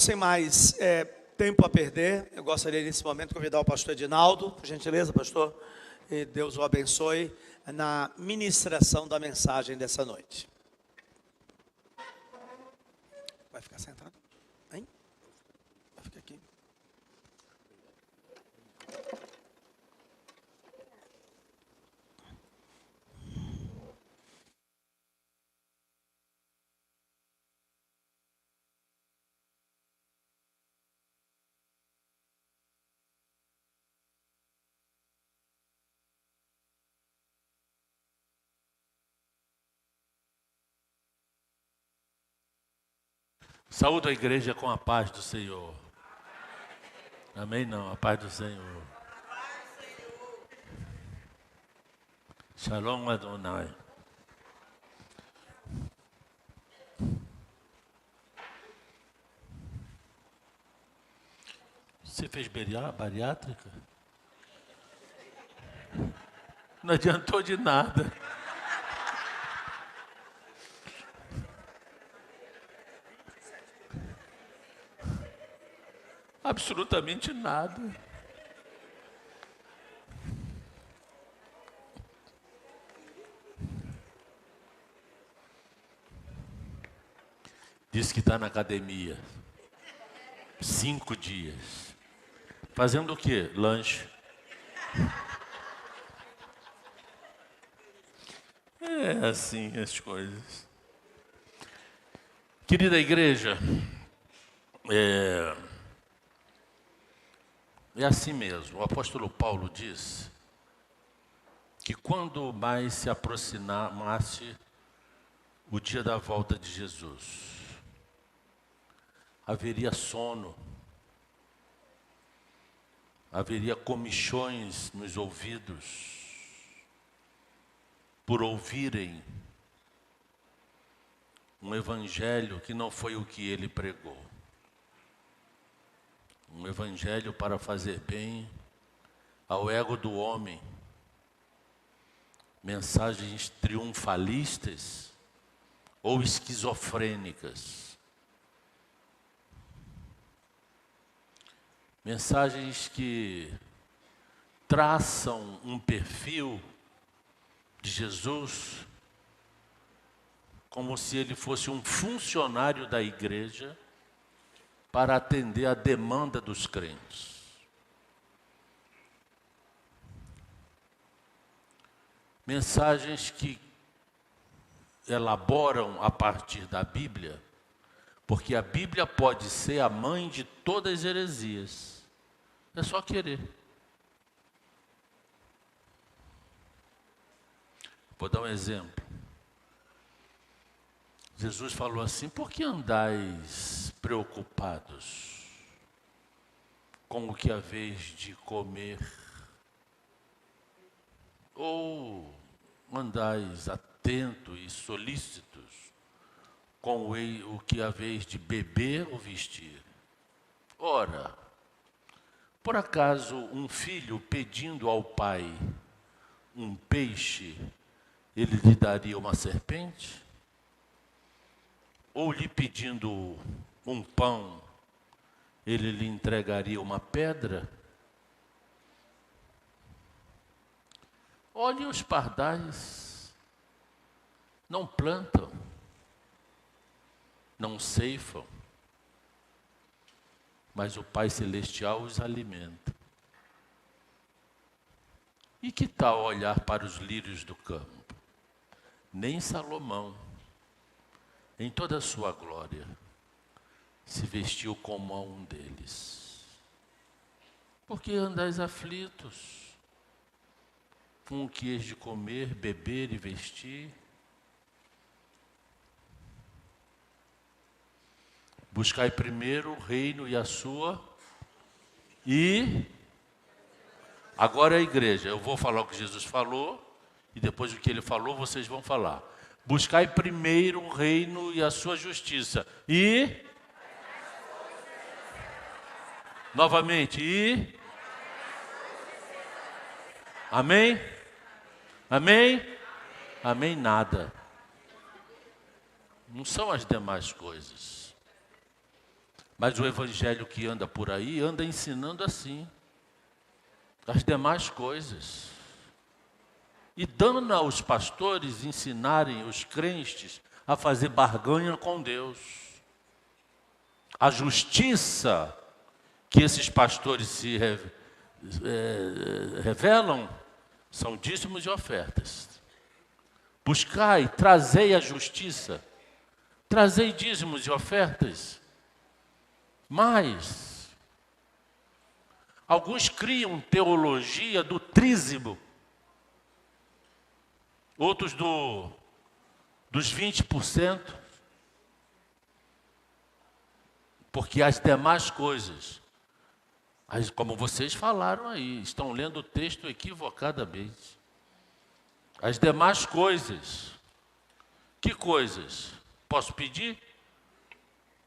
sem mais tempo a perder, eu gostaria nesse momento de convidar o pastor Edinaldo, por gentileza, pastor, e Deus o abençoe na ministração da mensagem dessa noite. Vai ficar sentado? Hein? Vai ficar aqui. Saúdo a igreja com a paz do Senhor. Amém? Não, a paz do Senhor. Shalom Adonai. Você fez bariátrica? Não adiantou de nada. Absolutamente nada. Diz que está na academia. 5 dias. Fazendo o quê? Lanche. É assim as coisas. Querida igreja, é assim mesmo. O apóstolo Paulo diz que quando mais se aproximasse o dia da volta de Jesus, haveria sono, haveria comichões nos ouvidos, por ouvirem um evangelho que não foi o que ele pregou. Um evangelho para fazer bem ao ego do homem. Mensagens triunfalistas ou esquizofrênicas. Mensagens que traçam um perfil de Jesus como se ele fosse um funcionário da igreja para atender a demanda dos crentes. Mensagens que elaboram a partir da Bíblia, porque a Bíblia pode ser a mãe de todas as heresias. É só querer. Vou dar um exemplo. Jesus falou assim: por que andais preocupados com o que haveis de comer? Ou andais atentos e solícitos com o que haveis de beber ou vestir? Ora, por acaso um filho pedindo ao pai um peixe, ele lhe daria uma serpente? Ou lhe pedindo um pão, ele lhe entregaria uma pedra? Olhem os pardais, não plantam, não ceifam, mas o Pai Celestial os alimenta. E que tal olhar para os lírios do campo? Nem Salomão, em toda a sua glória, se vestiu como a um deles. Por que andais aflitos? Com o que hês de comer, beber e vestir? Buscai primeiro o reino e a sua. E agora é a igreja. Eu vou falar o que Jesus falou, e depois o que ele falou, vocês vão falar. Buscai primeiro o reino e a sua justiça. E novamente, e amém? Amém? Amém nada. Não são as demais coisas. Mas o evangelho que anda por aí, anda ensinando assim, as demais coisas. E dando aos pastores ensinarem os crentes a fazer barganha com Deus. A justiça que esses pastores se revelam são dízimos e ofertas. Buscai, trazei a justiça, trazei dízimos e ofertas. Mas alguns criam teologia do trízimo, outros dos 20%, porque as demais coisas, como vocês falaram aí, estão lendo o texto equivocadamente. As demais coisas, que coisas? Posso pedir?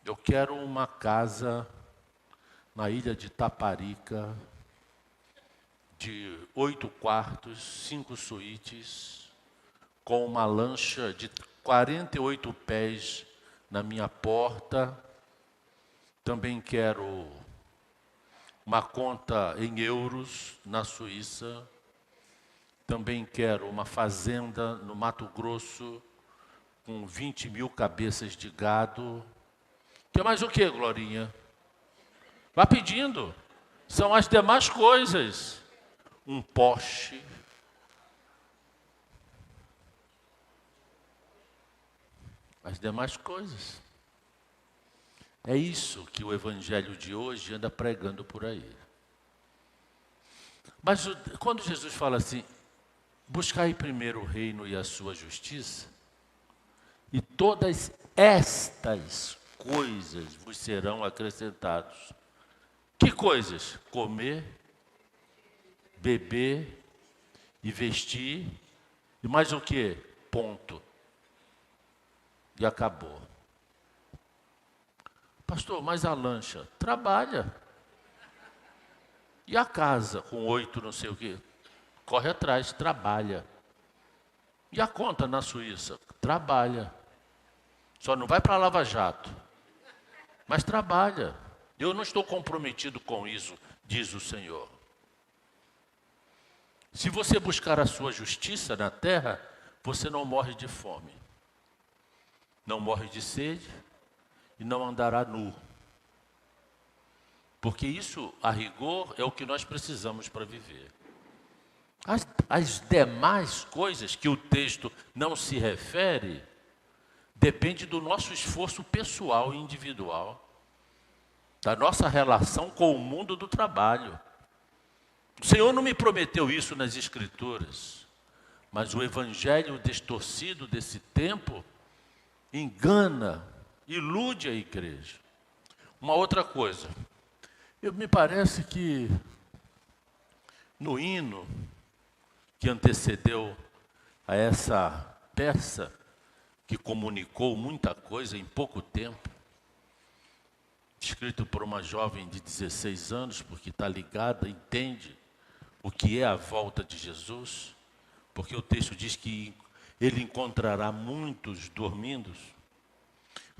Eu quero uma casa na ilha de Taparica, de 8 quartos, 5 suítes, com uma lancha de 48 pés na minha porta. Também quero uma conta em euros na Suíça. Também quero uma fazenda no Mato Grosso com 20 mil cabeças de gado. Quer mais o que, Glorinha? Vá pedindo. São as demais coisas. Um Porsche. As demais coisas. É isso que o evangelho de hoje anda pregando por aí. Mas quando Jesus fala assim, buscai primeiro o reino e a sua justiça, e todas estas coisas vos serão acrescentadas. Que coisas? Comer, beber e vestir, e mais o quê? Ponto. E acabou. Pastor, mas a lancha? Trabalha. E a casa com 8 não sei o quê? Corre atrás, trabalha. E a conta na Suíça? Trabalha. Só não vai para a Lava Jato. Mas trabalha. Eu não estou comprometido com isso, diz o Senhor. Se você buscar a sua justiça na terra, você não morre de fome. Não morre de sede e não andará nu. Porque isso, a rigor, é o que nós precisamos para viver. As demais coisas que o texto não se refere, depende do nosso esforço pessoal e individual, da nossa relação com o mundo do trabalho. O Senhor não me prometeu isso nas Escrituras, mas o evangelho distorcido desse tempo engana, ilude a igreja. Uma outra coisa, me parece que no hino que antecedeu a essa peça, que comunicou muita coisa em pouco tempo, escrito por uma jovem de 16 anos, porque está ligada, entende o que é a volta de Jesus, porque o texto diz que ele encontrará muitos dormindo.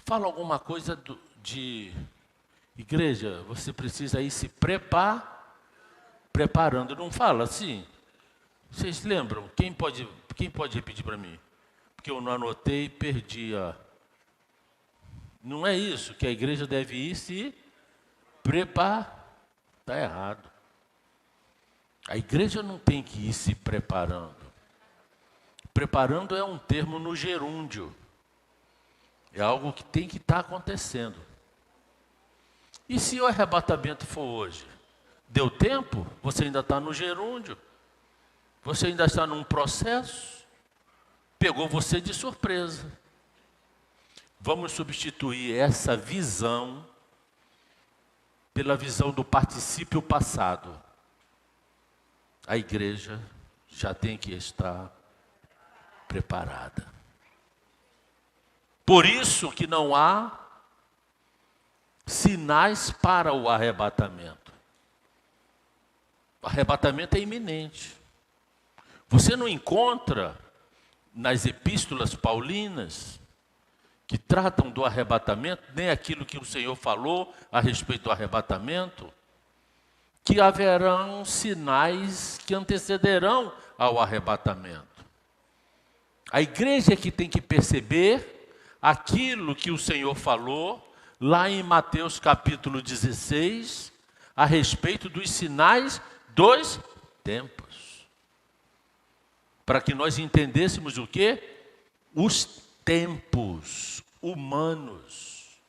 Fala alguma coisa de igreja, você precisa ir se preparando. Não fala assim. Vocês lembram? Quem pode repetir para mim? Porque eu não anotei e perdi. Não é isso que a igreja deve ir se preparar. Está errado. A igreja não tem que ir se preparando. Preparando é um termo no gerúndio. É algo que tem que estar acontecendo. E se o arrebatamento for hoje? Deu tempo? Você ainda está no gerúndio. Você ainda está num processo. Pegou você de surpresa. Vamos substituir essa visão pela visão do particípio passado. A igreja já tem que estar preparada. Por isso que não há sinais para o arrebatamento. O arrebatamento é iminente. Você não encontra nas epístolas paulinas que tratam do arrebatamento, nem aquilo que o Senhor falou a respeito do arrebatamento, que haverão sinais que antecederão ao arrebatamento. A igreja é que tem que perceber aquilo que o Senhor falou lá em Mateus capítulo 16, a respeito dos sinais dos tempos. Para que nós entendêssemos o quê? Os tempos humanos.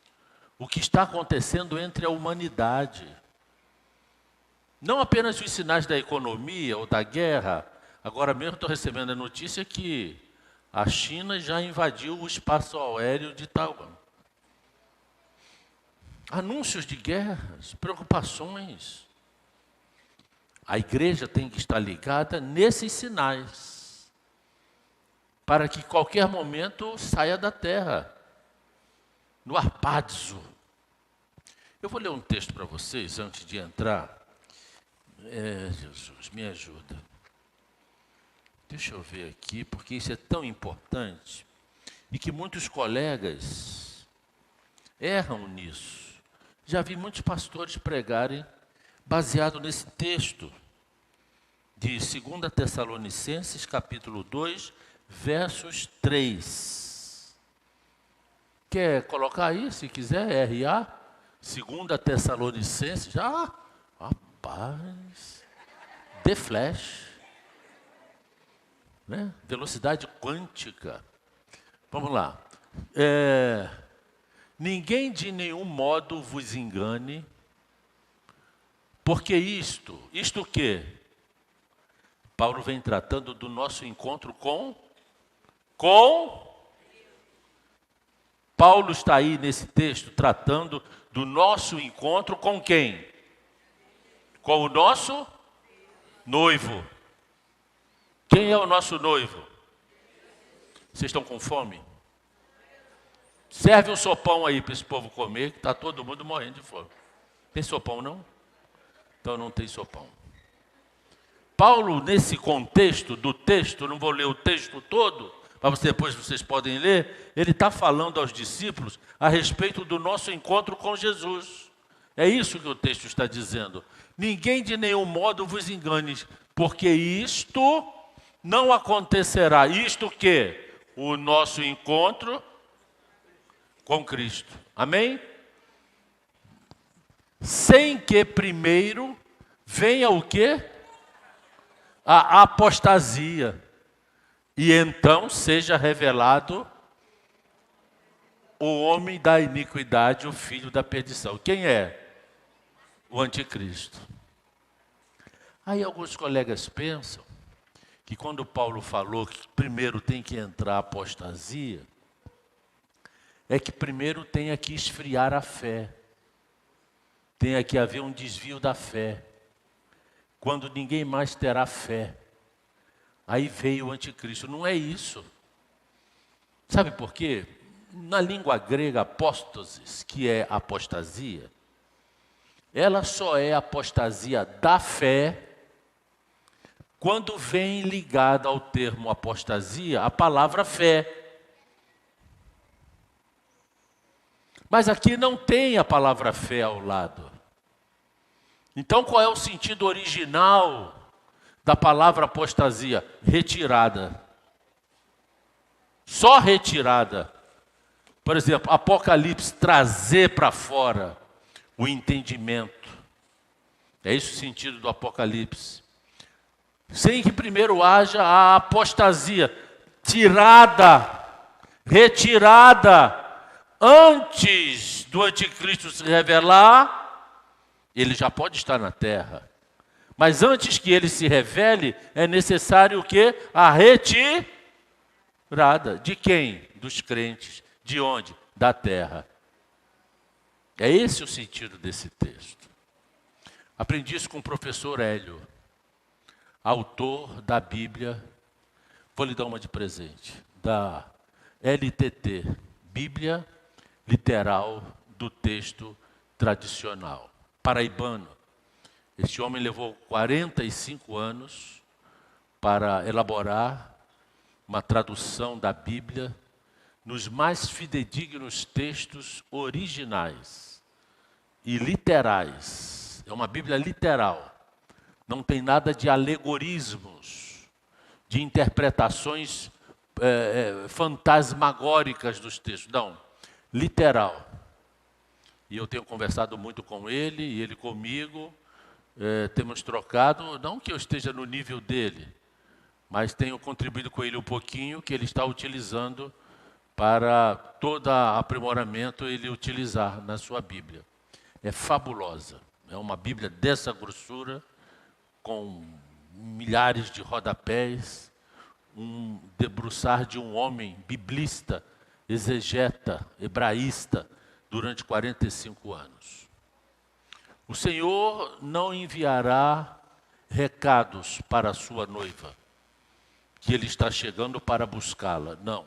O que está acontecendo entre a humanidade. Não apenas os sinais da economia ou da guerra. Agora mesmo estou recebendo a notícia que a China já invadiu o espaço aéreo de Taiwan. Anúncios de guerras, preocupações. A igreja tem que estar ligada nesses sinais, para que qualquer momento saia da terra, no harpazo. Eu vou ler um texto para vocês antes de entrar. Jesus, me ajuda. Deixa eu ver aqui, porque isso é tão importante e que muitos colegas erram nisso. Já vi muitos pastores pregarem baseado nesse texto de 2 Tessalonicenses, capítulo 2, versos 3. Quer colocar aí, se quiser, RA? 2 Tessalonicenses, rapaz, The Flash, né? Velocidade quântica. Vamos lá. Ninguém de nenhum modo vos engane, porque isto o quê? Paulo vem tratando do nosso encontro com Paulo está aí nesse texto tratando do nosso encontro com quem? Com o nosso noivo. Quem é o nosso noivo? Vocês estão com fome? Serve um sopão aí para esse povo comer, que está todo mundo morrendo de fome. Tem sopão não? Então não tem sopão. Paulo, nesse contexto do texto, não vou ler o texto todo, mas depois vocês podem ler, ele está falando aos discípulos a respeito do nosso encontro com Jesus. É isso que o texto está dizendo. Ninguém de nenhum modo vos engane, porque isto não acontecerá. Isto que? O nosso encontro com Cristo. Amém? Sem que primeiro venha o quê? A apostasia. E então seja revelado o homem da iniquidade, o filho da perdição. Quem é? O anticristo. Aí alguns colegas pensam que quando Paulo falou que primeiro tem que entrar a apostasia, é que primeiro tem que esfriar a fé. Tem que haver um desvio da fé. Quando ninguém mais terá fé, aí veio o anticristo. Não é isso. Sabe por quê? Na língua grega, apóstasis, que é apostasia, ela só é apostasia da fé quando vem ligada ao termo apostasia a palavra fé. Mas aqui não tem a palavra fé ao lado. Então qual é o sentido original da palavra apostasia? Retirada. Só retirada. Por exemplo, Apocalipse, trazer para fora o entendimento. É esse o sentido do Apocalipse. Sem que primeiro haja a apostasia, tirada, retirada. Antes do anticristo se revelar, ele já pode estar na terra. Mas antes que ele se revele, é necessário o quê? A retirada. De quem? Dos crentes. De onde? Da terra. É esse o sentido desse texto. Aprendi isso com o professor Hélio, autor da Bíblia. Vou lhe dar uma de presente. Da LTT, Bíblia Literal do Texto Tradicional. Paraibano. Este homem levou 45 anos para elaborar uma tradução da Bíblia nos mais fidedignos textos originais e literais. É uma Bíblia literal. Não tem nada de alegorismos, de interpretações fantasmagóricas dos textos. Não, literal. E eu tenho conversado muito com ele e ele comigo. Temos trocado, não que eu esteja no nível dele, mas tenho contribuído com ele um pouquinho que ele está utilizando para todo aprimoramento ele utilizar na sua Bíblia. É fabulosa. É uma Bíblia dessa grossura, com milhares de rodapés, um debruçar de um homem biblista, exegeta, hebraísta, durante 45 anos. O Senhor não enviará recados para a sua noiva, que Ele está chegando para buscá-la. Não.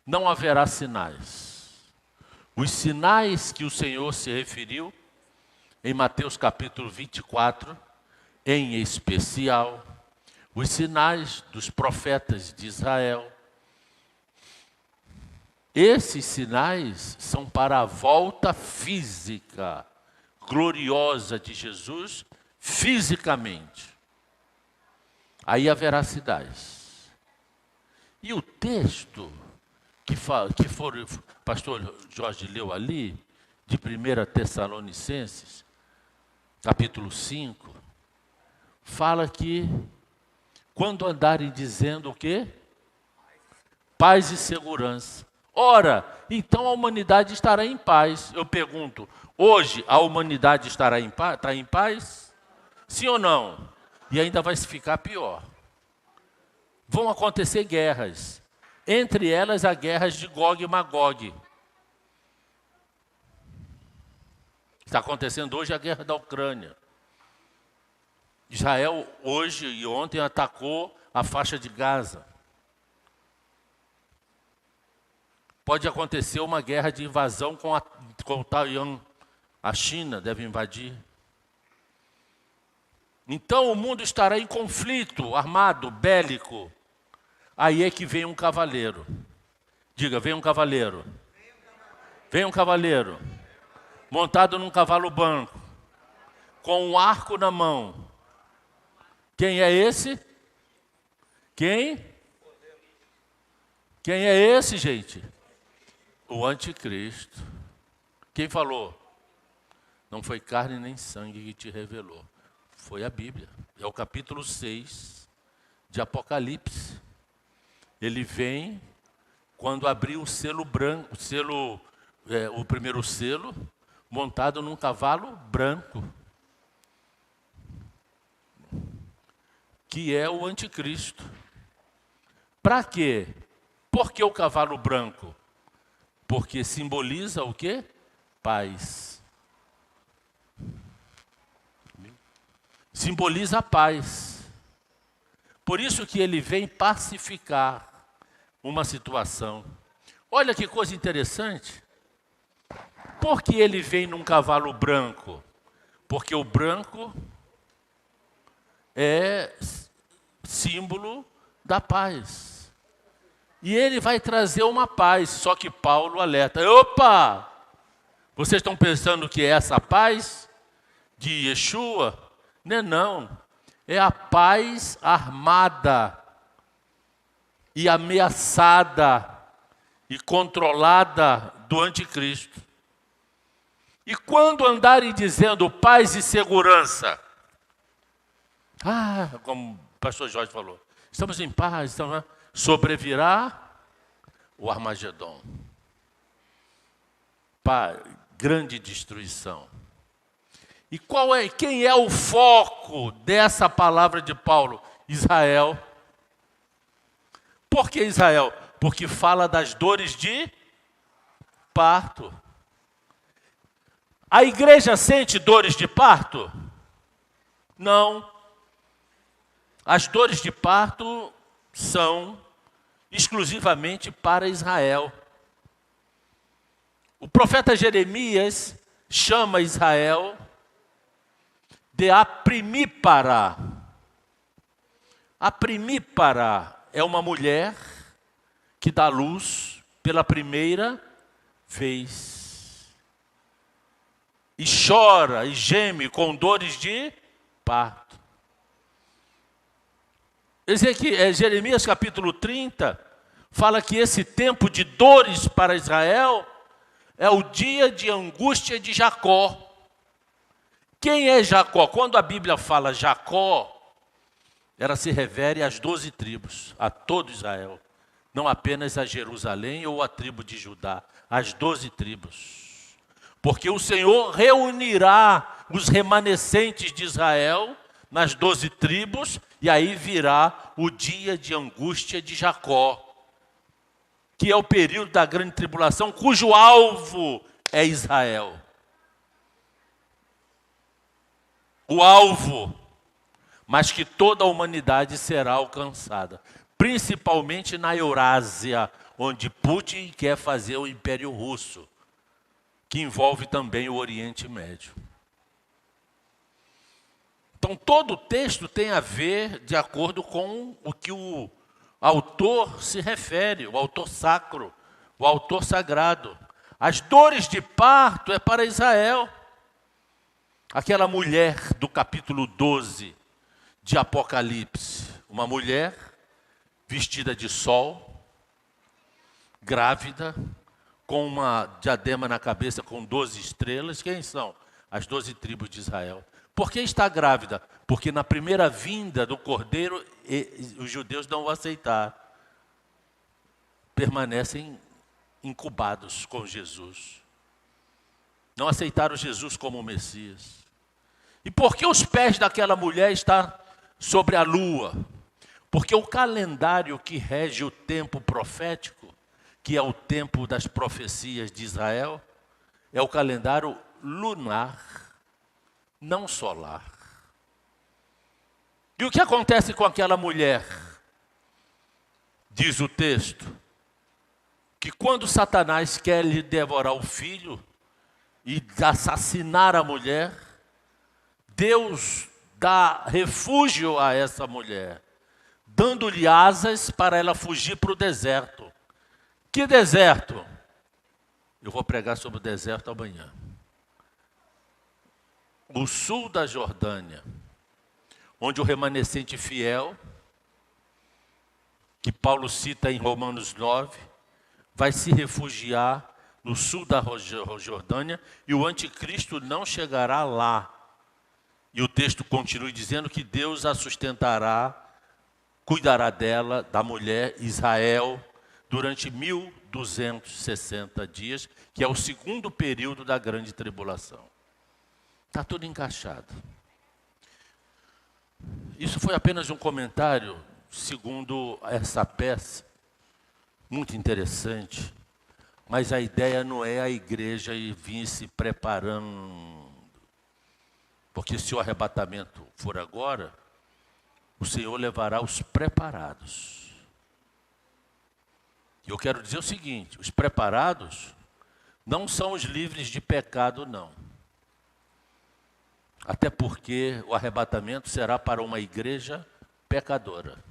Não haverá sinais. Os sinais que o Senhor se referiu, em Mateus capítulo 24, em especial, os sinais dos profetas de Israel. Esses sinais são para a volta física, gloriosa de Jesus, fisicamente. Aí haverá sinais. E o texto que o pastor Jorge leu ali, de 1 Tessalonicenses, capítulo 5, fala que quando andarem dizendo o quê? Paz e segurança. Ora, então a humanidade estará em paz. Eu pergunto, hoje a humanidade está em paz? Sim ou não? E ainda vai ficar pior. Vão acontecer guerras. Entre elas, a guerra de Gog e Magog. Está acontecendo hoje a guerra da Ucrânia. Israel hoje e ontem atacou a faixa de Gaza. Pode acontecer uma guerra de invasão com o Taiwan. A China deve invadir. Então o mundo estará em conflito armado, bélico. Aí é que vem um cavaleiro. Diga, vem um cavaleiro. Vem um cavaleiro. Montado num cavalo branco. Com um arco na mão. Quem é esse? Quem? Quem é esse, gente? O anticristo. Quem falou? Não foi carne nem sangue que te revelou. Foi a Bíblia. É o capítulo 6 de Apocalipse. Ele vem quando abriu o selo branco, o primeiro selo, montado num cavalo branco. Que é o anticristo. Para quê? Por que o cavalo branco? Porque simboliza o quê? Paz. Simboliza a paz. Por isso que ele vem pacificar uma situação. Olha que coisa interessante. Por que ele vem num cavalo branco? Porque o branco é símbolo da paz. E ele vai trazer uma paz, só que Paulo alerta. Opa! Vocês estão pensando que é essa paz de Yeshua? Não. É a paz armada e ameaçada e controlada do anticristo. E quando andarem dizendo paz e segurança, como o pastor Jorge falou, estamos em paz, sobrevirá o Armagedon. Grande destruição. E quem é o foco dessa palavra de Paulo? Israel. Por que Israel? Porque fala das dores de parto. A igreja sente dores de parto? Não. As dores de parto são exclusivamente para Israel. O profeta Jeremias chama Israel de a primípara. A primípara é uma mulher que dá luz pela primeira vez. E chora e geme com dores de parto. Jeremias capítulo 30 fala que esse tempo de dores para Israel é o dia de angústia de Jacó. Quem é Jacó? Quando a Bíblia fala Jacó, ela se refere às 12 tribos, a todo Israel. Não apenas a Jerusalém ou a tribo de Judá, as 12 tribos. Porque o Senhor reunirá os remanescentes de Israel nas 12 tribos, e aí virá o dia de angústia de Jacó, que é o período da grande tribulação, cujo alvo é Israel. O alvo, mas que toda a humanidade será alcançada, principalmente na Eurásia, onde Putin quer fazer o Império Russo, que envolve também o Oriente Médio. Então, todo o texto tem a ver de acordo com o que o autor se refere, o autor sacro, o autor sagrado. As dores de parto é para Israel. Aquela mulher do capítulo 12 de Apocalipse, uma mulher vestida de sol, grávida, com uma diadema na cabeça com 12 estrelas. Quem são? As 12 tribos de Israel. Por que está grávida? Porque na primeira vinda do Cordeiro, os judeus não vão aceitar. Permanecem incubados com Jesus. Não aceitaram Jesus como Messias. E por que os pés daquela mulher estão sobre a lua? Porque o calendário que rege o tempo profético, que é o tempo das profecias de Israel, é o calendário lunar, não solar. E o que acontece com aquela mulher? Diz o texto, que quando Satanás quer lhe devorar o filho e assassinar a mulher, Deus dá refúgio a essa mulher, dando-lhe asas para ela fugir para o deserto. Que deserto? Eu vou pregar sobre o deserto amanhã. O sul da Jordânia, onde o remanescente fiel, que Paulo cita em Romanos 9, vai se refugiar no sul da Jordânia, e o anticristo não chegará lá. E o texto continua dizendo que Deus a sustentará, cuidará dela, da mulher, Israel, durante 1260 dias, que é o segundo período da grande tribulação. Está tudo encaixado. Isso foi apenas um comentário, segundo essa peça, muito interessante, mas a ideia não é a igreja vir se preparando, porque se o arrebatamento for agora, o Senhor levará os preparados. E eu quero dizer o seguinte, os preparados não são os livres de pecado, não. Até porque o arrebatamento será para uma igreja pecadora.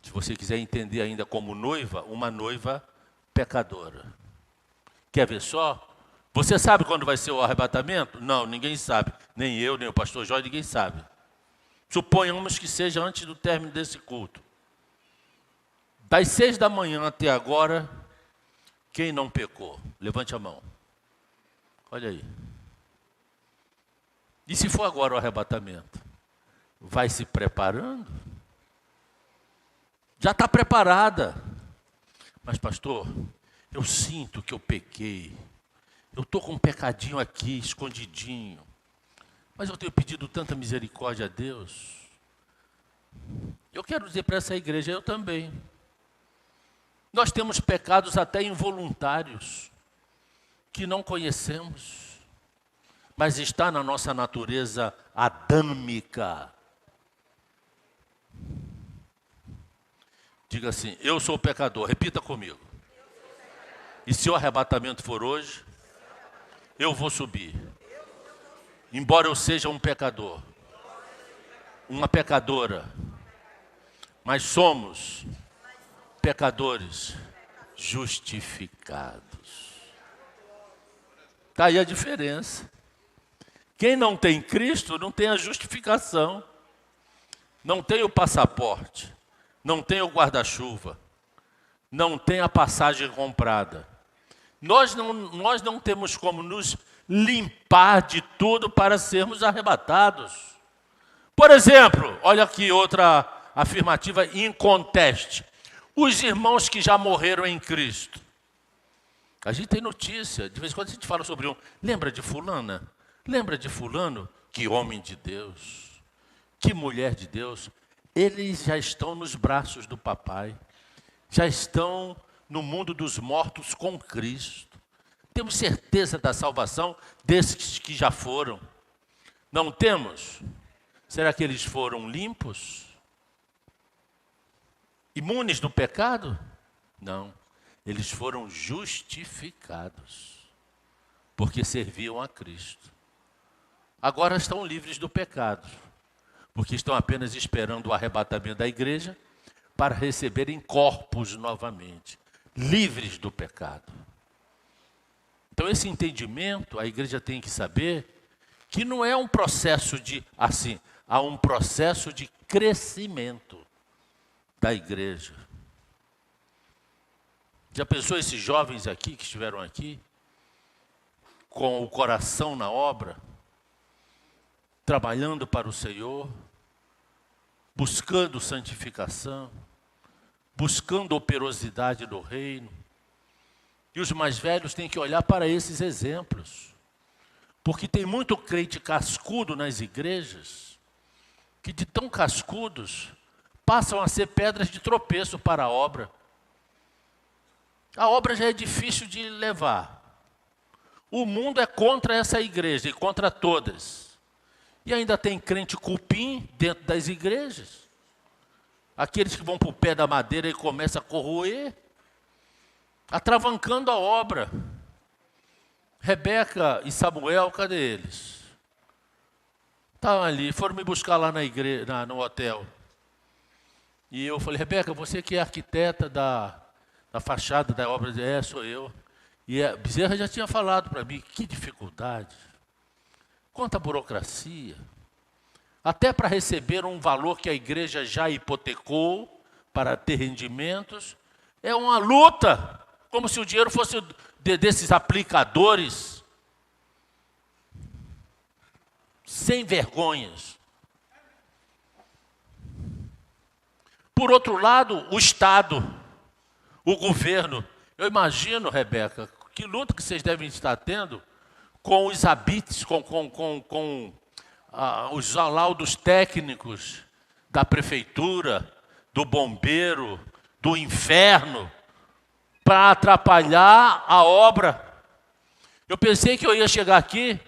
Se você quiser entender ainda como noiva, uma noiva pecadora. Quer ver só? Você sabe quando vai ser o arrebatamento? Não, ninguém sabe. Nem eu, nem o pastor Jorge, ninguém sabe. Suponhamos que seja antes do término desse culto. Das 6 da manhã até agora, quem não pecou? Levante a mão. Olha aí. E se for agora o arrebatamento? Vai se preparando? Já está preparada. Mas pastor, eu sinto que eu pequei. Eu estou com um pecadinho aqui, escondidinho. Mas eu tenho pedido tanta misericórdia a Deus. Eu quero dizer para essa igreja, eu também. Nós temos pecados até involuntários, que não conhecemos, mas está na nossa natureza adâmica. Diga assim, eu sou pecador, repita comigo. E se o arrebatamento for hoje, eu vou subir. Embora eu seja um pecador, uma pecadora, mas somos pecadores justificados. Está aí a diferença. Quem não tem Cristo não tem a justificação, não tem o passaporte, não tem o guarda-chuva, não tem a passagem comprada. Nós não temos como nos limpar de tudo para sermos arrebatados. Por exemplo, olha aqui outra afirmativa inconteste. Os irmãos que já morreram em Cristo. A gente tem notícia, de vez em quando a gente fala sobre um. Lembra de fulana? Lembra de fulano? Que homem de Deus, que mulher de Deus. Eles já estão nos braços do papai. Já estão no mundo dos mortos com Cristo. Temos certeza da salvação desses que já foram. Não temos? Será que eles foram limpos? Imunes do pecado? Não. Eles foram justificados, porque serviam a Cristo. Agora estão livres do pecado, porque estão apenas esperando o arrebatamento da igreja para receberem corpos novamente, livres do pecado. Então esse entendimento, a igreja tem que saber que não é um processo de, assim, há um processo de crescimento da igreja. Já pensou esses jovens aqui, que estiveram aqui, com o coração na obra, trabalhando para o Senhor, buscando santificação, buscando operosidade do reino. E os mais velhos têm que olhar para esses exemplos, porque tem muito crente cascudo nas igrejas, que de tão cascudos passam a ser pedras de tropeço para a obra. A obra já é difícil de levar. O mundo é contra essa igreja e contra todas. E ainda tem crente cupim dentro das igrejas. Aqueles que vão para o pé da madeira e começam a corroer, atravancando a obra. Rebeca e Samuel, cadê eles? Estavam ali, foram me buscar lá na igreja, no hotel. E eu falei, Rebeca, você que é arquiteta da fachada da obra, sou eu. E a Bezerra já tinha falado para mim, que dificuldade, quanta burocracia, até para receber um valor que a igreja já hipotecou para ter rendimentos, é uma luta, como se o dinheiro fosse desses aplicadores, sem vergonhas. Por outro lado, o Estado, o governo, eu imagino, Rebeca, que luta que vocês devem estar tendo com os habites, com os laudos técnicos da prefeitura, do bombeiro, do inferno, para atrapalhar a obra. Eu pensei que eu ia chegar aqui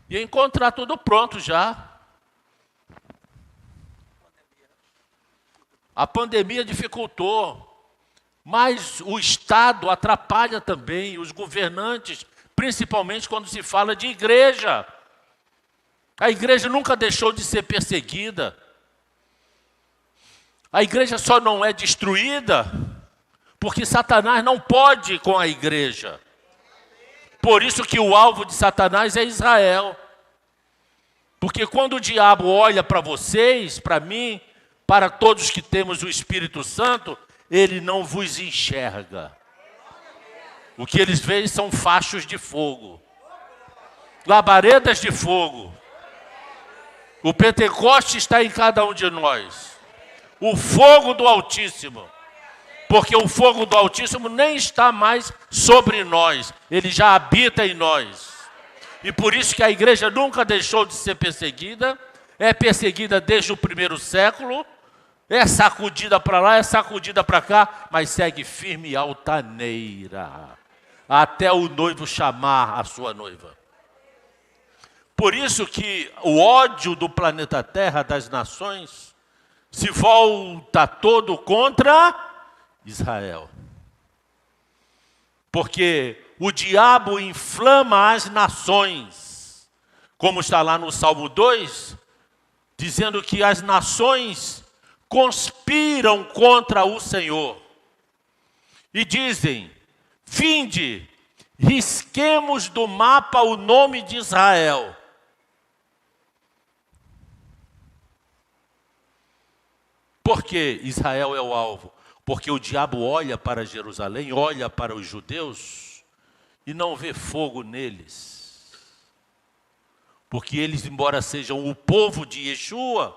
e ia encontrar tudo pronto já. A pandemia dificultou. Mas o Estado atrapalha também, os governantes, principalmente quando se fala de igreja. A igreja nunca deixou de ser perseguida. A igreja só não é destruída porque Satanás não pode com a igreja. Por isso que o alvo de Satanás é Israel. Porque quando o diabo olha para vocês, para mim, para todos que temos o Espírito Santo, ele não vos enxerga. O que eles veem são fachos de fogo, labaredas de fogo. O Pentecoste está em cada um de nós. O fogo do Altíssimo. Porque o fogo do Altíssimo nem está mais sobre nós. Ele já habita em nós. E por isso que a igreja nunca deixou de ser perseguida. É perseguida desde o primeiro século. É sacudida para lá, é sacudida para cá, mas segue firme e altaneira, até o noivo chamar a sua noiva. Por isso que o ódio do planeta Terra, das nações, se volta todo contra Israel. Porque o diabo inflama as nações, como está lá no Salmo 2, dizendo que as nações conspiram contra o Senhor. e dizem: vinde, risquemos do mapa o nome de Israel. Por que Israel é o alvo? Porque o diabo olha para Jerusalém, olha para os judeus e não vê fogo neles. Porque eles, embora sejam o povo de Yeshua,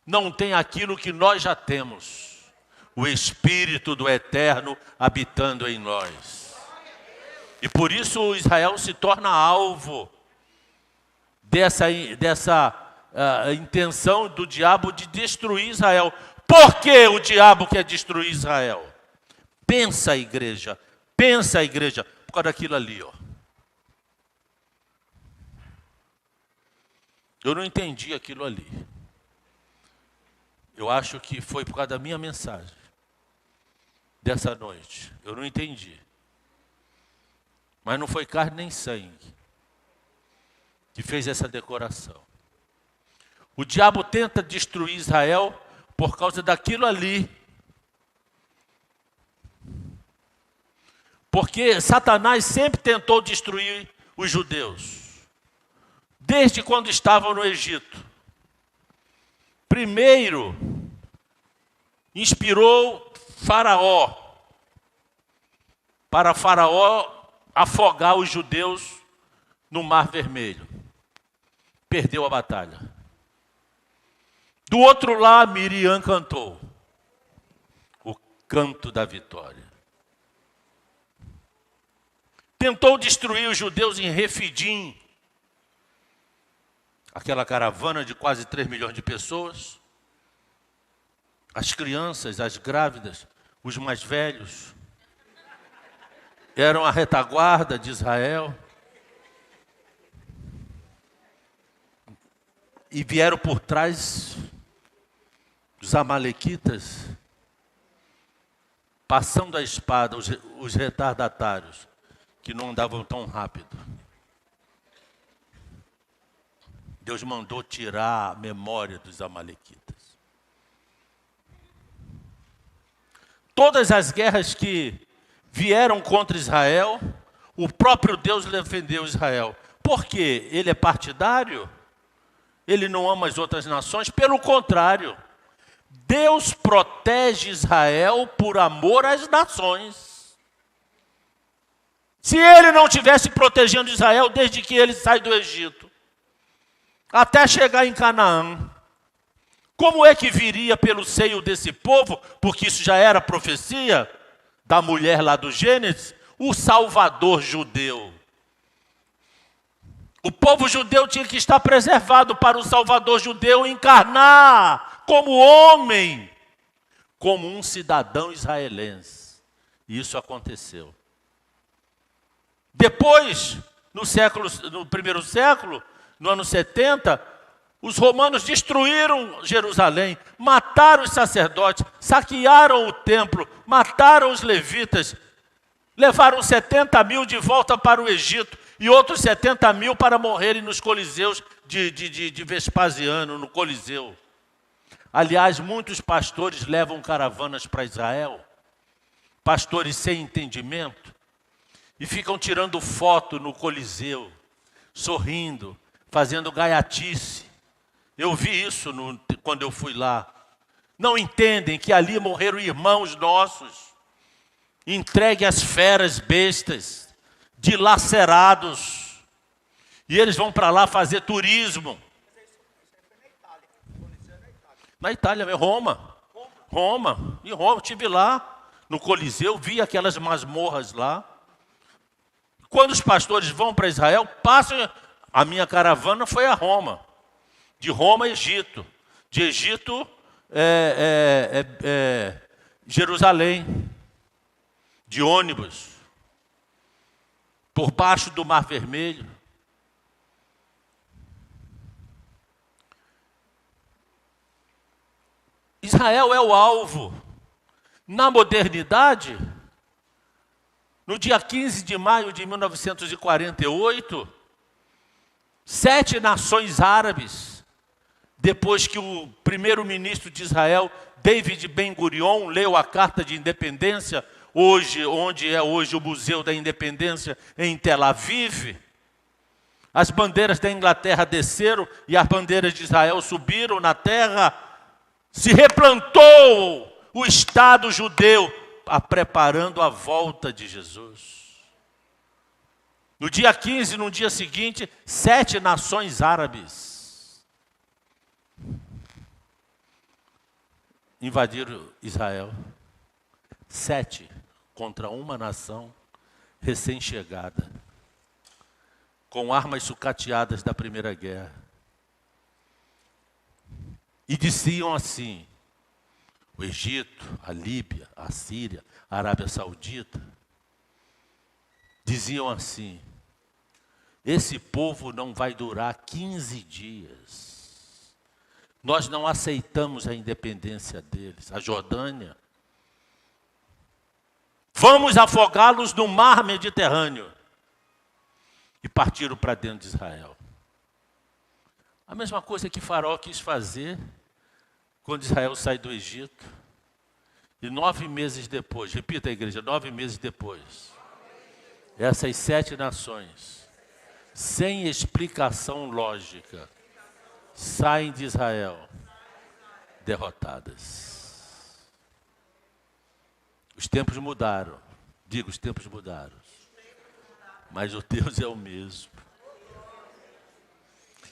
não têm aquilo que nós já temos: o Espírito do Eterno habitando em nós. E por isso Israel se torna alvo dessa intenção do diabo de destruir Israel. Por que o diabo quer destruir Israel? Pensa a igreja, por causa daquilo ali, ó. Eu não entendi aquilo ali. Eu acho que foi por causa da minha mensagem dessa noite. Eu não entendi. Mas não foi carne nem sangue que fez essa decoração. O diabo tenta destruir Israel por causa daquilo ali. Porque Satanás sempre tentou destruir os judeus, desde quando estavam no Egito. Primeiro, inspirou Faraó, para Faraó afogar os judeus no Mar Vermelho. Perdeu a batalha. Do outro lado, Miriam cantou o canto da vitória. Tentou destruir os judeus em Refidim, aquela caravana de quase 3 milhões de pessoas. As crianças, as grávidas, os mais velhos, eram a retaguarda de Israel. E vieram por trás os amalequitas, passando a espada, os retardatários, que não andavam tão rápido. Deus mandou tirar a memória dos amalequitas. Todas as guerras que vieram contra Israel, o próprio Deus defendeu Israel. Por quê? Ele é partidário? Ele não ama as outras nações? Pelo contrário, Deus protege Israel por amor às nações. Se ele não tivesse protegendo Israel desde que ele sai do Egito, até chegar em Canaã, como é que viria pelo seio desse povo, porque isso já era profecia da mulher lá do Gênesis, o Salvador judeu? O povo judeu tinha que estar preservado para o Salvador judeu encarnar como homem, como um cidadão israelense. E isso aconteceu. Depois, no primeiro século, no ano 70, os romanos destruíram Jerusalém, mataram os sacerdotes, saquearam o templo, mataram os levitas, levaram 70 mil de volta para o Egito e outros 70 mil para morrerem nos coliseus de Vespasiano, no Coliseu. Aliás, muitos pastores levam caravanas para Israel, pastores sem entendimento, e ficam tirando foto no Coliseu, sorrindo, fazendo gaiatice. Eu vi isso quando eu fui lá. Não entendem que ali morreram irmãos nossos, entregue às feras bestas, dilacerados. E eles vão para lá fazer turismo. Na Itália, Roma. Em Roma, estive lá no Coliseu, vi aquelas masmorras lá. Quando os pastores vão para Israel, passam. A minha caravana foi a Roma. De Roma a Egito. De Egito, Jerusalém. De ônibus. Por baixo do Mar Vermelho. Israel é o alvo. Na modernidade, no dia 15 de maio de 1948, 7 nações árabes, depois que o primeiro-ministro de Israel, David Ben-Gurion, leu a Carta de Independência, hoje, onde é hoje o Museu da Independência, em Tel Aviv. As bandeiras da Inglaterra desceram e as bandeiras de Israel subiram na terra. Se replantou o Estado judeu, preparando a volta de Jesus. No dia 15, no dia seguinte, 7 nações árabes invadiram Israel. 7 contra uma nação recém-chegada, com armas sucateadas da Primeira Guerra. E diziam assim: o Egito, a Líbia, a Síria, a Arábia Saudita, diziam assim: esse povo não vai durar 15 dias. Nós não aceitamos a independência deles. A Jordânia. Vamos afogá-los no mar Mediterrâneo. E partiram para dentro de Israel. A mesma coisa que Faraó quis fazer quando Israel sai do Egito. E 9 meses depois, repita a igreja, 9 meses depois, essas 7 nações, sem explicação lógica, saem de Israel derrotadas. Os tempos mudaram. Digo, os tempos mudaram. Mas o Deus é o mesmo.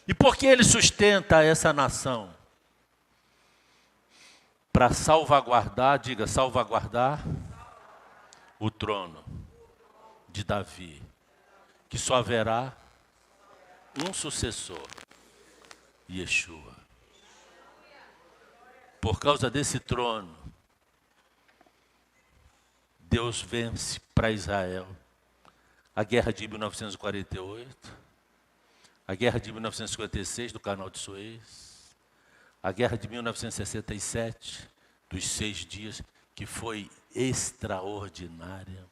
E por que Ele sustenta essa nação? Para salvaguardar, diga, salvaguardar o trono de Davi, que só haverá um sucessor, Yeshua. Por causa desse trono, Deus vence para Israel a guerra de 1948, a guerra de 1956 do Canal de Suez, a guerra de 1967 dos 6 dias, que foi extraordinária,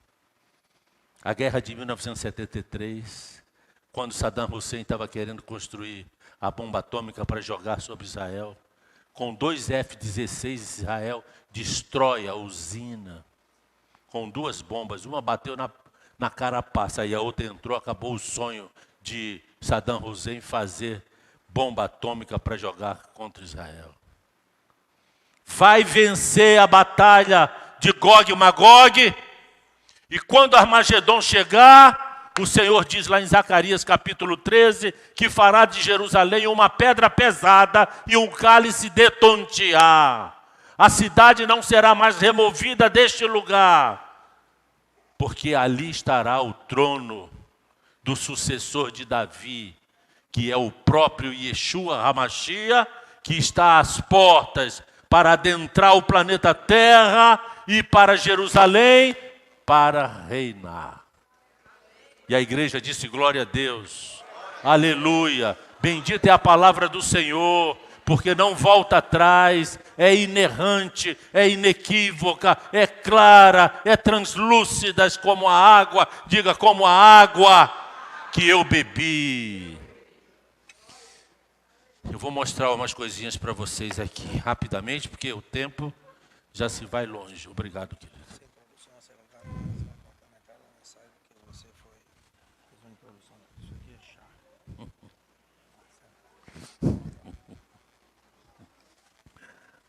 a guerra de 1973, quando Saddam Hussein estava querendo construir a bomba atômica para jogar sobre Israel, com 2 F-16 Israel destrói a usina, com 2 bombas, uma bateu na carapaça e a outra entrou, acabou o sonho de Saddam Hussein fazer bomba atômica para jogar contra Israel. Vai vencer a batalha de Gog e Magog, e quando Armagedon chegar, o Senhor diz lá em Zacarias capítulo 13, que fará de Jerusalém uma pedra pesada e um cálice de tontear. A cidade não será mais removida deste lugar, porque ali estará o trono do sucessor de Davi, que é o próprio Yeshua HaMashiach, que está às portas para adentrar o planeta Terra e para Jerusalém para reinar. E a igreja disse glória a Deus, aleluia, bendita é a palavra do Senhor, porque não volta atrás, é inerrante, é inequívoca, é clara, é translúcida como a água, diga como a água que eu bebi. Eu vou mostrar umas coisinhas para vocês aqui, rapidamente, porque o tempo já se vai longe. Obrigado, querido.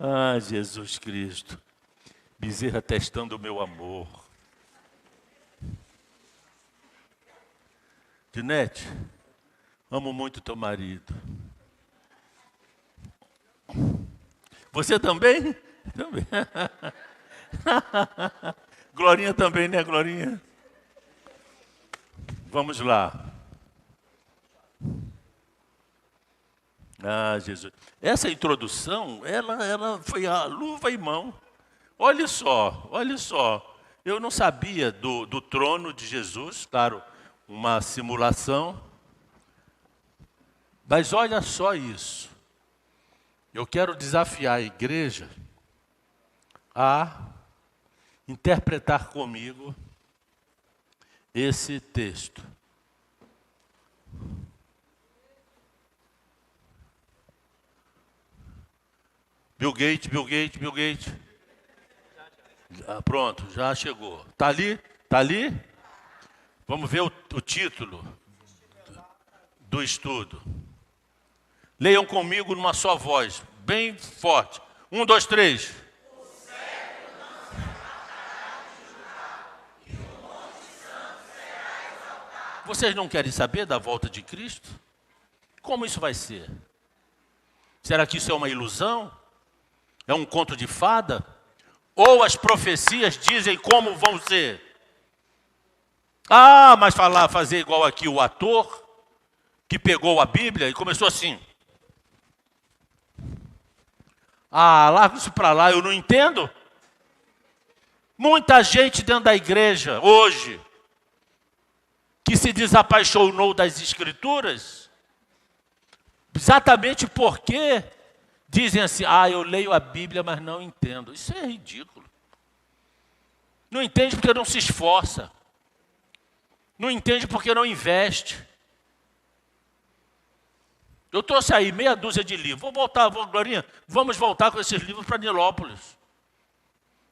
Ah, Jesus Cristo, bezerra testando o meu amor. Dinete, amo muito teu marido. Você também? Também. Glorinha também, né, Glorinha? Vamos lá. Ah, Jesus. Essa introdução, ela foi a luva e mão. Olha só. Eu não sabia do trono de Jesus, claro, uma simulação. Mas olha só isso. Eu quero desafiar a igreja a interpretar comigo esse texto. Bill Gates. Pronto, já chegou. Está ali? Está ali? Vamos ver o título do estudo. Leiam comigo numa só voz, bem forte. 1, 2, 3. Vocês não querem saber da volta de Cristo? Como isso vai ser? Será que isso é uma ilusão? É um conto de fada? Ou as profecias dizem como vão ser? Ah, mas fazer igual aqui o ator que pegou a Bíblia e começou assim. Ah, larga isso para lá, eu não entendo. Muita gente dentro da igreja hoje que se desapaixonou das Escrituras, exatamente porque dizem assim, eu leio a Bíblia, mas não entendo. Isso é ridículo. Não entende porque não se esforça. Não entende porque não investe. Eu trouxe aí meia dúzia de livros. Glorinha, vamos voltar com esses livros para Nilópolis.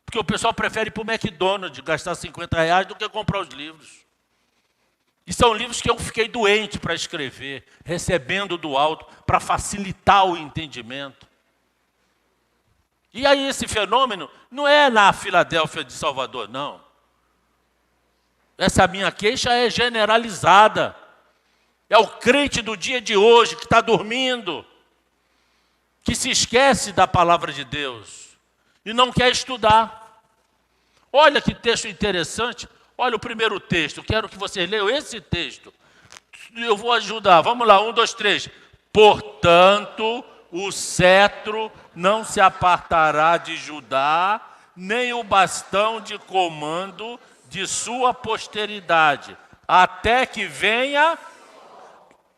Porque o pessoal prefere ir para o McDonald's, gastar R$50 do que comprar os livros. E são livros que eu fiquei doente para escrever, recebendo do alto, para facilitar o entendimento. E aí esse fenômeno não é na Filadélfia de Salvador, não. Essa minha queixa é generalizada. É o crente do dia de hoje que está dormindo, que se esquece da palavra de Deus e não quer estudar. Olha que texto interessante. Olha o primeiro texto, quero que vocês leiam esse texto. Eu vou ajudar, vamos lá, 1, 2, 3. Portanto, o cetro não se apartará de Judá, nem o bastão de comando de sua posteridade, até que venha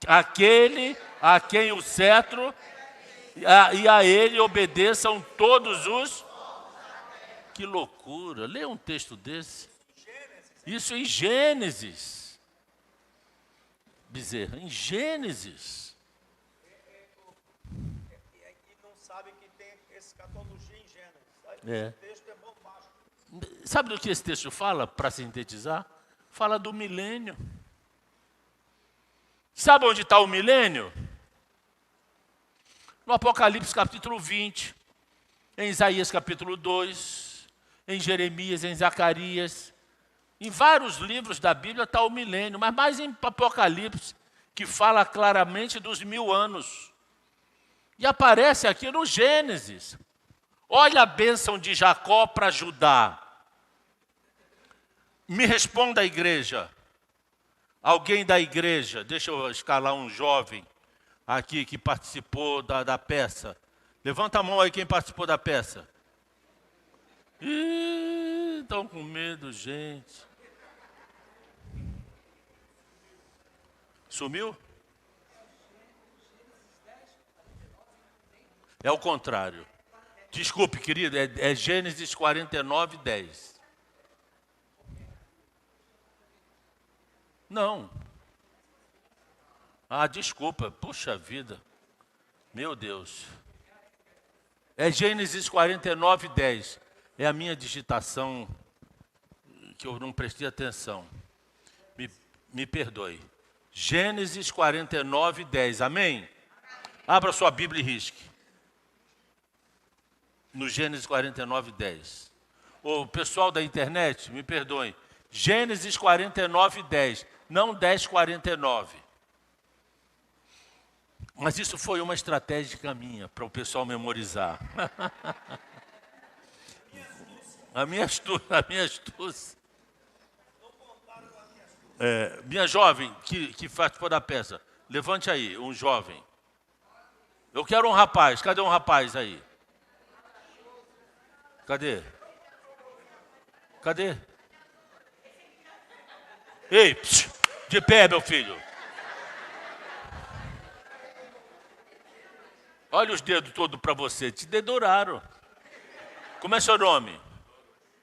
aquele a quem o cetro e a ele obedeçam todos os... Que loucura, leia um texto desse. Isso em Gênesis. Bezerra, em Gênesis. E não sabe que tem escatologia em Gênesis. O texto é bombástico. Sabe do que esse texto fala, para sintetizar? Fala do milênio. Sabe onde está o milênio? No Apocalipse capítulo 20, em Isaías capítulo 2, em Jeremias, em Zacarias. Em vários livros da Bíblia está o milênio, mas mais em Apocalipse, que fala claramente dos 1000 anos. E aparece aqui no Gênesis. Olha a bênção de Jacó para Judá. Me responda a igreja. Alguém da igreja, deixa eu escalar um jovem aqui que participou da peça. Levanta a mão aí quem participou da peça. Estão com medo, gente. Sumiu? É o contrário. Desculpe, querido, é Gênesis 49, 10. Não. Desculpa, puxa vida. Meu Deus. É Gênesis 49, 10. É a minha digitação que eu não prestei atenção. Me perdoe. Gênesis 49, 10. Amém? Abra sua Bíblia e risque. No Gênesis 49, 10. O pessoal da internet, me perdoem. Gênesis 49, 10. Não 10, 49. Mas isso foi uma estratégia minha, para o pessoal memorizar. A minha astúcia. Minha jovem, que participou da peça, levante aí, um jovem. Eu quero um rapaz, cadê um rapaz aí? Cadê? Ei, de pé, meu filho. Olha os dedos todos para você, te deduraram. Como é seu nome?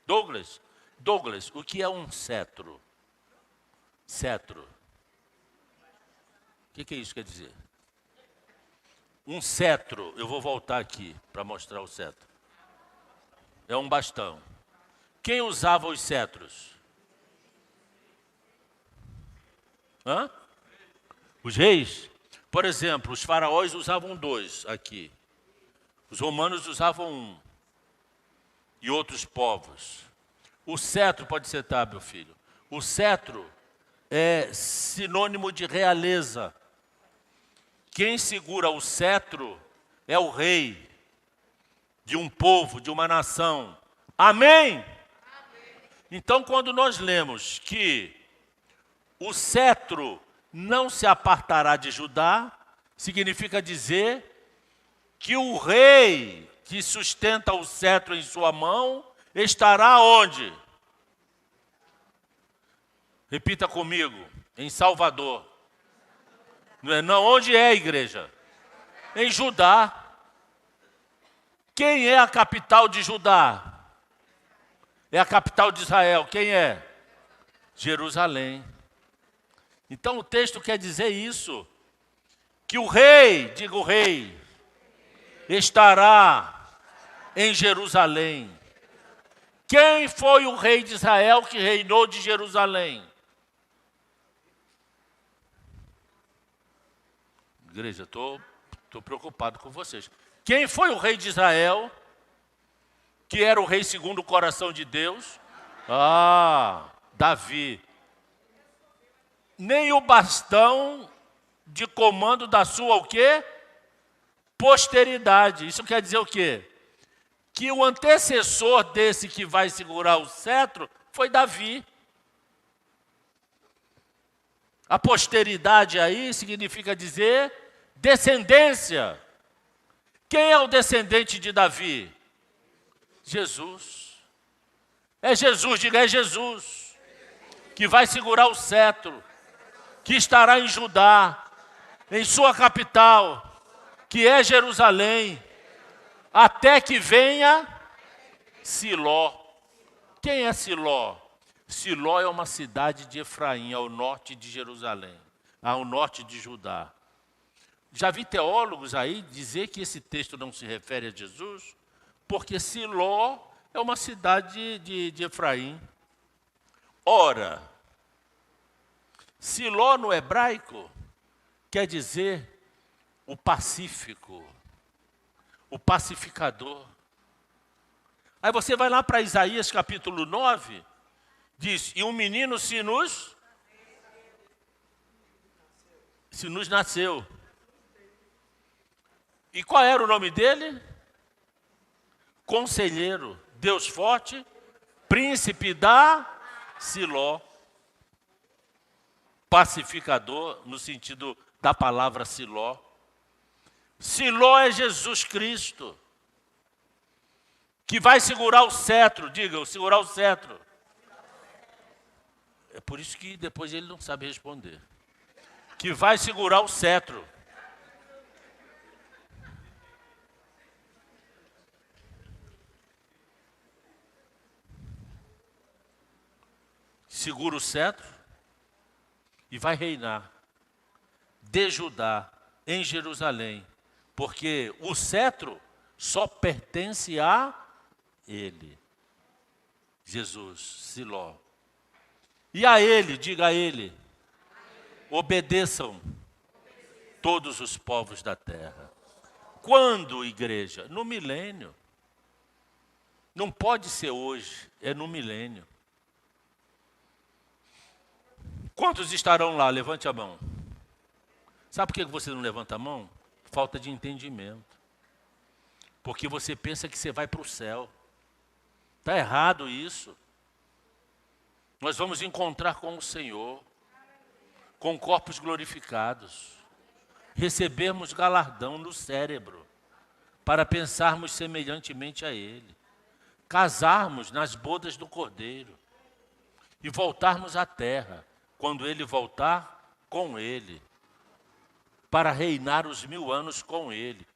Douglas? Douglas, o que é um cetro? Cetro. O que isso quer dizer? Um cetro, eu vou voltar aqui para mostrar o cetro. É um bastão. Quem usava os cetros? Hã? Os reis? Por exemplo, os faraós usavam 2 aqui. Os romanos usavam 1. E outros povos. O cetro, pode sentar, meu filho. O cetro é sinônimo de realeza. Quem segura o cetro é o rei de um povo, de uma nação. Amém? Então, quando nós lemos que o cetro não se apartará de Judá, significa dizer que o rei que sustenta o cetro em sua mão estará onde? Repita comigo, em Salvador. Não é não? Onde é a igreja? Em Judá. Quem é a capital de Judá? É a capital de Israel. Quem é? Jerusalém. Então o texto quer dizer isso, que o rei, diga o rei, estará em Jerusalém. Quem foi o rei de Israel que reinou de Jerusalém? Igreja, estou preocupado com vocês. Quem foi o rei de Israel, que era o rei segundo o coração de Deus? Davi. Nem o bastão de comando da sua o quê? Posteridade. Isso quer dizer o quê? Que o antecessor desse que vai segurar o cetro foi Davi. A posteridade aí significa dizer descendência. Quem é o descendente de Davi? Jesus. É Jesus, diga, é Jesus, que vai segurar o cetro, que estará em Judá, em sua capital, que é Jerusalém, até que venha Siló. Quem é Siló? Siló é uma cidade de Efraim, ao norte de Jerusalém, ao norte de Judá. Já vi teólogos aí dizer que esse texto não se refere a Jesus, porque Siló é uma cidade de Efraim. Ora, Siló no hebraico quer dizer o pacífico, o pacificador. Aí você vai lá para Isaías capítulo 9, diz, e um menino se nos nasceu. E qual era o nome dele? Conselheiro, Deus forte, príncipe da Siló. Pacificador, no sentido da palavra Siló. Siló é Jesus Cristo, que vai segurar o cetro, diga, segurar o cetro. É por isso que depois ele não sabe responder. Que vai segurar o cetro. Segura o cetro e vai reinar de Judá, em Jerusalém, porque o cetro só pertence a ele, Jesus, Siló. E a ele, diga a ele, obedeçam todos os povos da terra. Quando, igreja? No milênio. Não pode ser hoje, é no milênio. Quantos estarão lá? Levante a mão. Sabe por que você não levanta a mão? Falta de entendimento. Porque você pensa que você vai para o céu. Está errado isso. Nós vamos encontrar com o Senhor, com corpos glorificados, recebermos galardão no cérebro, para pensarmos semelhantemente a Ele, casarmos nas bodas do Cordeiro e voltarmos à terra, quando Ele voltar com Ele, para reinar os 1000 anos com Ele.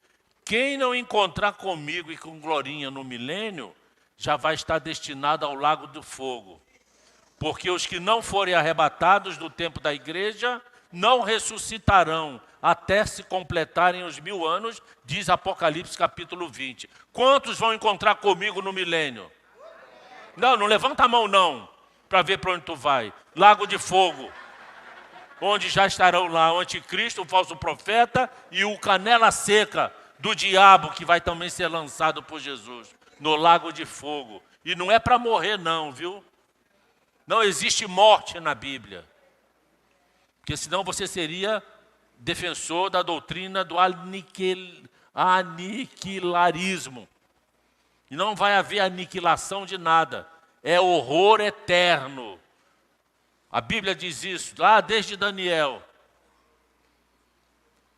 Quem não encontrar comigo e com glorinha no milênio, já vai estar destinado ao lago do fogo. Porque os que não forem arrebatados do tempo da igreja, não ressuscitarão até se completarem os 1000 anos, diz Apocalipse capítulo 20. Quantos vão encontrar comigo no milênio? Não, não levanta a mão não, para ver para onde tu vai. Lago de fogo, onde já estarão lá o anticristo, o falso profeta e o canela seca do diabo, que vai também ser lançado por Jesus, no lago de fogo. E não é para morrer não, viu? Não existe morte na Bíblia. Porque senão você seria defensor da doutrina do aniquilarismo. E não vai haver aniquilação de nada. É horror eterno. A Bíblia diz isso, lá desde Daniel.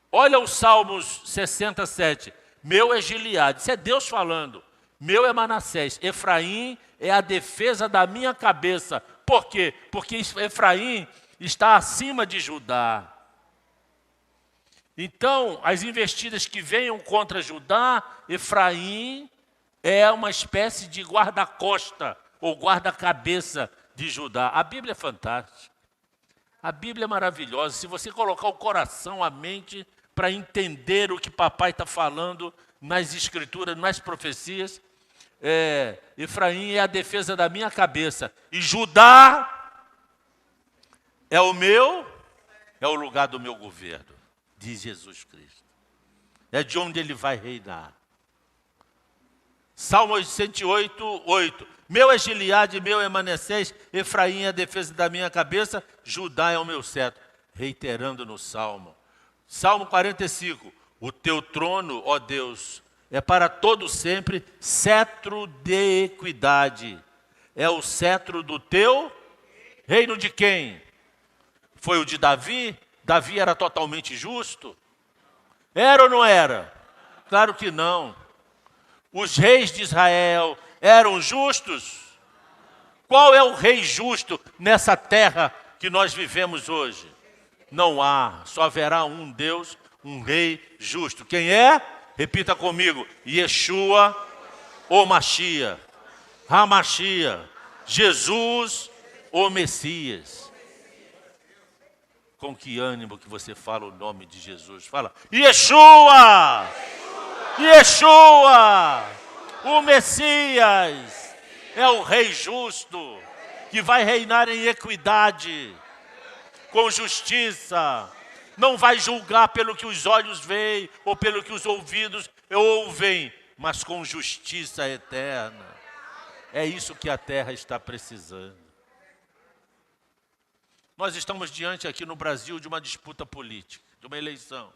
Olha os Salmos 67. Meu é Gileade, isso é Deus falando. Meu é Manassés. Efraim é a defesa da minha cabeça. Por quê? Porque Efraim está acima de Judá. Então, as investidas que venham contra Judá, Efraim é uma espécie de guarda-costa ou guarda-cabeça de Judá. A Bíblia é fantástica. A Bíblia é maravilhosa. Se você colocar o coração, a mente, para entender o que papai está falando nas escrituras, nas profecias, Efraim é a defesa da minha cabeça. E Judá é o lugar do meu governo, diz Jesus Cristo. É de onde ele vai reinar. Salmo 108, 8. Meu é Gileade, meu é Manassés, Efraim é a defesa da minha cabeça, Judá é o meu cetro. Reiterando no Salmo. Salmo 45. O teu trono, ó Deus, é para todo sempre cetro de equidade. É o cetro do teu reino de quem? Foi o de Davi? Davi era totalmente justo? Era ou não era? Claro que não. Os reis de Israel eram justos? Qual é o rei justo nessa terra que nós vivemos hoje? Não há, só haverá um Deus, um rei justo. Quem é? Repita comigo. Yeshua, o Mashiach, Hamashia, Jesus, o Messias. Com que ânimo que você fala o nome de Jesus? Fala, Yeshua! Yeshua! O Messias é o Rei justo, que vai reinar em equidade, com justiça. Não vai julgar pelo que os olhos veem ou pelo que os ouvidos ouvem, mas com justiça eterna. É isso que a terra está precisando. Nós estamos diante aqui no Brasil de uma disputa política, de uma eleição.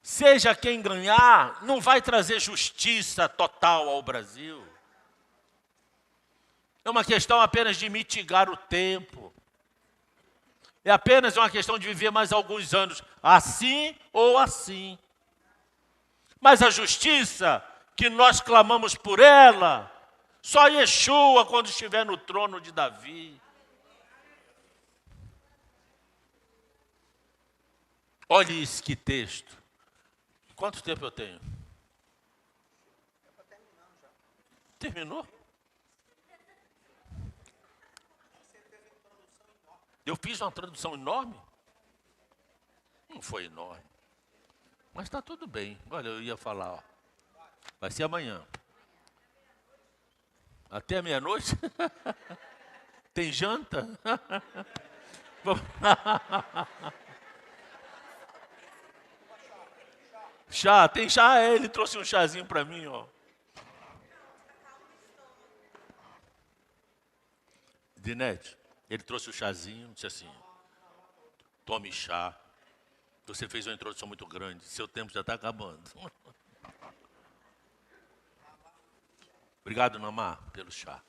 Seja quem ganhar, não vai trazer justiça total ao Brasil. É uma questão apenas de mitigar o tempo. É apenas uma questão de viver mais alguns anos, assim ou assim. Mas a justiça, que nós clamamos por ela, só Yeshua quando estiver no trono de Davi. Olhe isso, que texto. Quanto tempo eu tenho? Terminou? Eu fiz uma tradução enorme? Não foi enorme. Mas está tudo bem. Olha, eu ia falar, ó. Vai ser amanhã. Até meia-noite? Tem janta? Chá, tem chá? Ele trouxe um chazinho para mim, ó. Dinete, ele trouxe o chazinho, disse assim, tome chá. Você fez uma introdução muito grande, seu tempo já está acabando. Obrigado, Namá, pelo chá.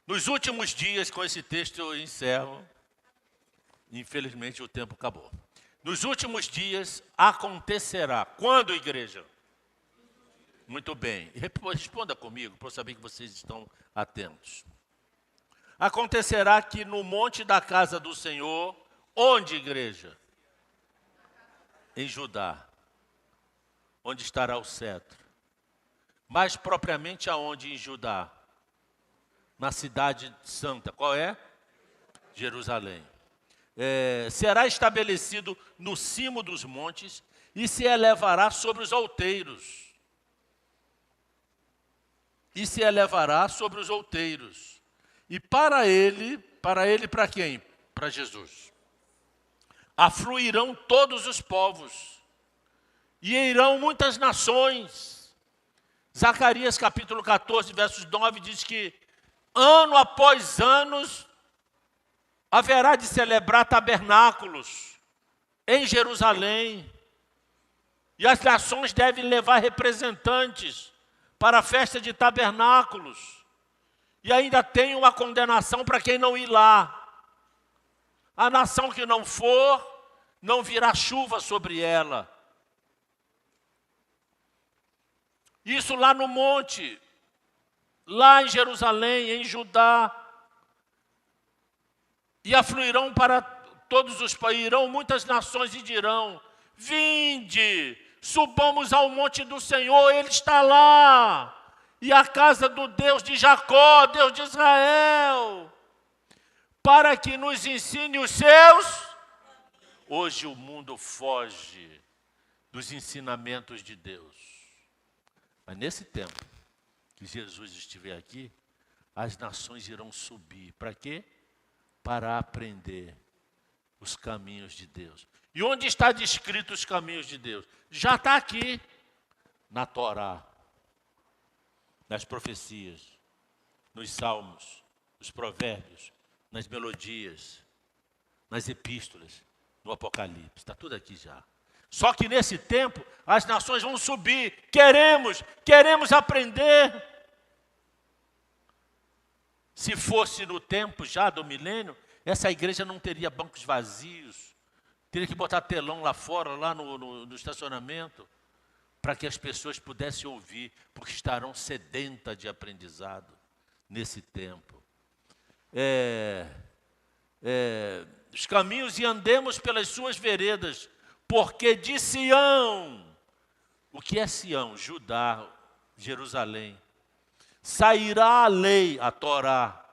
Nos últimos dias, com esse texto eu encerro. Infelizmente o tempo acabou. Nos últimos dias acontecerá. Quando, igreja? Muito bem. Responda comigo, para eu saber que vocês estão atentos. Acontecerá que no monte da casa do Senhor, onde, igreja? Em Judá. Onde estará o cetro. Mais propriamente aonde em Judá? Na cidade santa. Qual é? Jerusalém. Será estabelecido no cimo dos montes e se elevará sobre os outeiros. e se elevará sobre os outeiros. E para para quem? Para Jesus. Afluirão todos os povos, e irão muitas nações. Zacarias capítulo 14, versos 9, diz que ano após anos haverá de celebrar tabernáculos em Jerusalém. E as nações devem levar representantes para a festa de tabernáculos. E ainda tem uma condenação para quem não ir lá. A nação que não for, não virá chuva sobre ela. Isso lá no monte, lá em Jerusalém, em Judá. E afluirão para todos os países, irão muitas nações e dirão: vinde, subamos ao monte do Senhor, Ele está lá. E a casa do Deus de Jacó, Deus de Israel, para que nos ensine os seus. Hoje o mundo foge dos ensinamentos de Deus. Mas nesse tempo que Jesus estiver aqui, as nações irão subir. Para quê? Para aprender os caminhos de Deus. E onde está descrito os caminhos de Deus? Já está aqui, na Torá, nas profecias, nos salmos, nos provérbios, nas melodias, nas epístolas, no Apocalipse. Está tudo aqui já. Só que nesse tempo, as nações vão subir. Queremos aprender. Se fosse no tempo já do milênio, essa igreja não teria bancos vazios. Teria que botar telão lá fora, lá no estacionamento, para que as pessoas pudessem ouvir, porque estarão sedentas de aprendizado nesse tempo. Os caminhos e andemos pelas suas veredas, porque de Sião, o que é Sião? Judá, Jerusalém, sairá a lei, a Torá,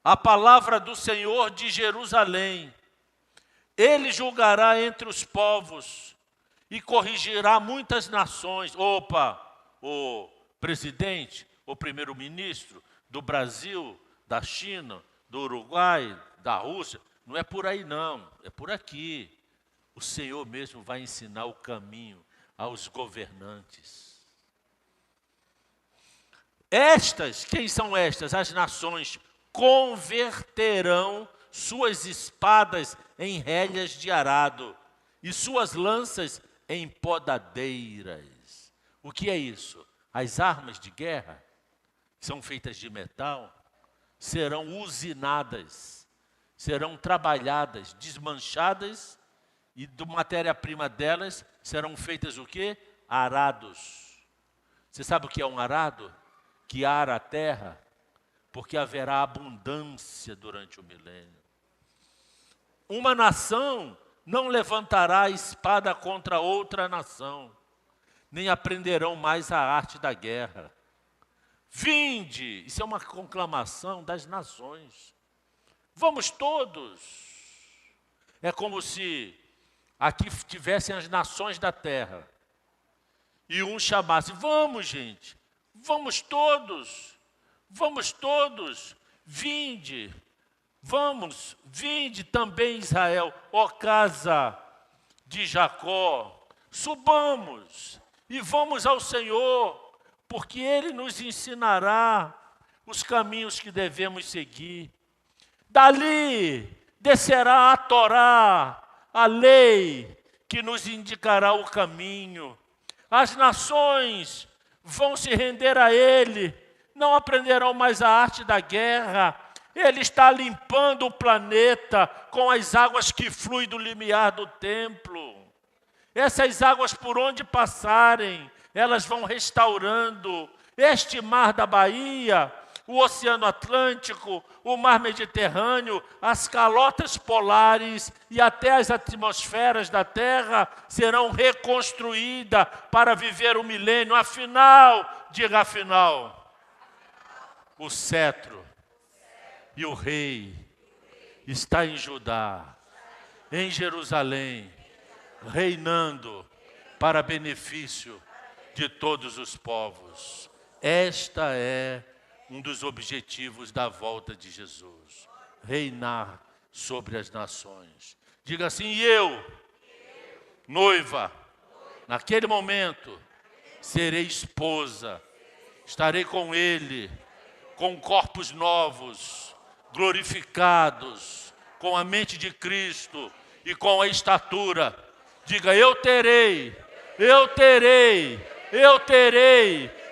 a palavra do Senhor de Jerusalém. Ele julgará entre os povos e corrigirá muitas nações. O presidente, o primeiro-ministro do Brasil, da China, do Uruguai, da Rússia, não é por aí não, é por aqui. O Senhor mesmo vai ensinar o caminho aos governantes. Quem são estas? As nações converterão suas espadas em rédeas de arado e suas lanças em podadeiras. O que é isso? As armas de guerra, que são feitas de metal, serão usinadas, serão trabalhadas, desmanchadas, e da matéria-prima delas serão feitas o quê? Arados. Você sabe o que é um arado? Que ara a terra, porque haverá abundância durante o milênio. Uma nação não levantará espada contra outra nação, nem aprenderão mais a arte da guerra. Vinde, isso é uma conclamação das nações. Vamos todos. É como se aqui tivessem as nações da terra. E um chamasse: vamos, gente, vamos todos, vinde, vinde também Israel, ó casa de Jacó, subamos e vamos ao Senhor, porque Ele nos ensinará os caminhos que devemos seguir. Dali descerá a Torá, a lei que nos indicará o caminho. As nações vão se render a Ele, não aprenderão mais a arte da guerra. Ele está limpando o planeta com as águas que fluem do limiar do templo. Essas águas, por onde passarem, elas vão restaurando este mar da Bahia, o Oceano Atlântico, o Mar Mediterrâneo, as calotas polares e até as atmosferas da Terra serão reconstruídas para viver o milênio. Afinal, diga afinal, o cetro e o rei está em Judá, em Jerusalém, reinando para benefício de todos os povos. Esta é um dos objetivos da volta de Jesus. Reinar sobre as nações. Diga assim, e eu, noiva, naquele momento, serei esposa, estarei com Ele, com corpos novos, glorificados, com a mente de Cristo e com a estatura. Diga, eu terei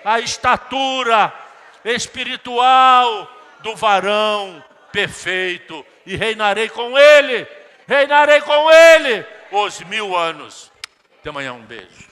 a estatura espiritual do varão perfeito e reinarei com Ele os 1000 anos. Até amanhã, um beijo.